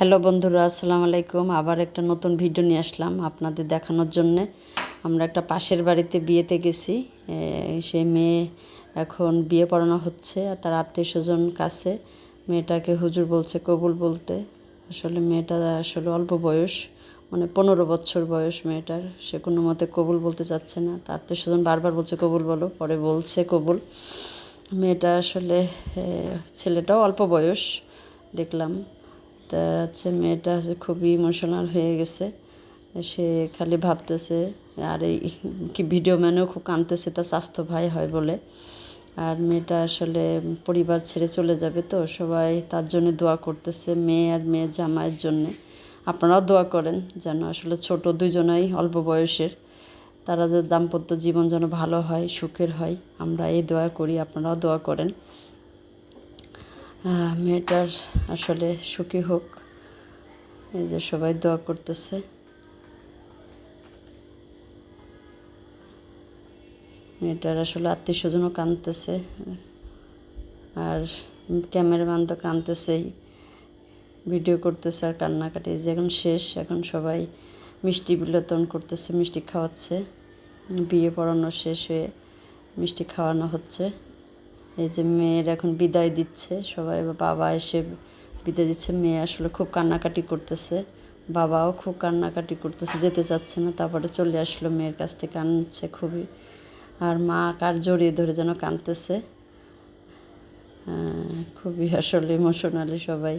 Hello বন্ধুরা, আসসালামু আলাইকুম। আবার একটা নতুন ভিডিও নিয়ে আসলাম আপনাদের দেখানোর জন্যে। আমরা একটা পাশের বাড়িতে বিয়েতে গেছি। সেই মেয়ে এখন বিয়ে পড়ানো হচ্ছে, আর তার আত্মীয়স্বজন কাছে মেয়েটাকে হুজুর বলছে কবুল বলতে। আসলে মেয়েটা আসলে অল্প বয়স, মানে 15 বছর বয়স মেয়েটার। সে কোনো মতে কবুল বলতে চাচ্ছে না, তার আত্মীয়স্বজন বারবার বলছে কবুল বলো, পরে বলছে কবুল। মেয়েটা আসলে ছেলেটাও অল্প বয়স দেখলাম। তা মেয়েটা খুবই ইমোশনাল হয়ে গেছে। সে খালি ভাবতেছে, আর এই কি ভিডিও ম্যানেও খুব কাঁদতেছে, তার স্বাস্থ্য ভাই হয় বলে। আর মেয়েটা আসলে পরিবার ছেড়ে চলে যাবে, তো সবাই তার জন্য দোয়া করতেছে, মেয়ে আর মেয়ের জামাইয়ের জন্যে। আপনারাও দোয়া করেন যেন আসলে ছোট দুজনাই অল্প বয়সের, তারা যে দাম্পত্য জীবন যেন ভালো হয়, সুখের হয়, আমরা এই দোয়া করি, আপনারাও দোয়া করেন। মেয়েটার আসলে সুখী হোক, এই যে সবাই দোয়া করতেছে। মেয়েটার আসলে আত্মীয়স্বজনও কাঁদতেছে, আর ক্যামেরাম্যান তো কাঁদতেছেই, ভিডিও করতেছে আর কান্নাকাটি। যে এখন শেষ, এখন সবাই মিষ্টি বিতরণ করতেছে, মিষ্টি খাওয়াচ্ছে। বিয়ে পড়ানো শেষ হয়ে মিষ্টি খাওয়ানো হচ্ছে। এই যে মেয়ের এখন বিদায় দিচ্ছে সবাই, বাবা এসে বিদায় দিচ্ছে। মেয়ে আসলে খুব কান্নাকাটি করতেছে, বাবাও খুব কান্নাকাটি করতেছে, যেতে চাচ্ছে না। তারপরে চলে আসলো মেয়ের কাছ থেকে, কাঁদছে খুবই। আর মা কার জড়িয়ে ধরে যেন কাঁদতেছে। খুবই আসলে ইমোশনালি সবাই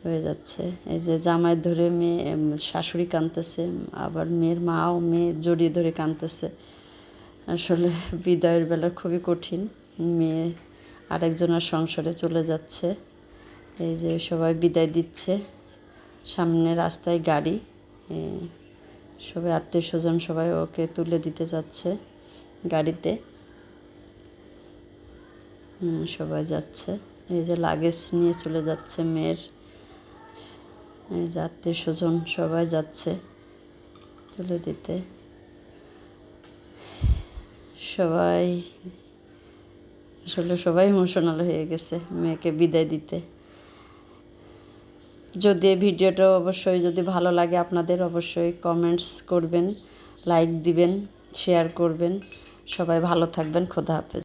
হয়ে যাচ্ছে। এই যে জামাই ধরে মেয়ে, শাশুড়ি কাঁদতেছে, আবার মেয়ের মাও মেয়ে জড়িয়ে ধরে কাঁদতেছে। আসলে বিদায়ের বেলা খুবই কঠিন। মেয়ে আরেকজনের সংসারে চলে যাচ্ছে। এই যে সবাই বিদায় দিচ্ছে, সামনে রাস্তায় গাড়ি, সবাই আত্মীয়স্বজন সবাই ওকে তুলে দিতে যাচ্ছে গাড়িতে। সবাই যাচ্ছে, এই যে লাগেজ নিয়ে চলে যাচ্ছে মেয়ের। এই যে আত্মীয়স্বজন সবাই যাচ্ছে তুলে দিতে। সবাই আসলে সবাই ইমোশনাল হয়ে গেছে মেয়েকে বিদায় দিতে। যদি এই ভিডিওটা অবশ্যই যদি ভালো লাগে আপনাদের, অবশ্যই কমেন্টস করবেন, লাইক দিবেন, শেয়ার করবেন। সবাই ভালো থাকবেন। খোদা হাফেজ।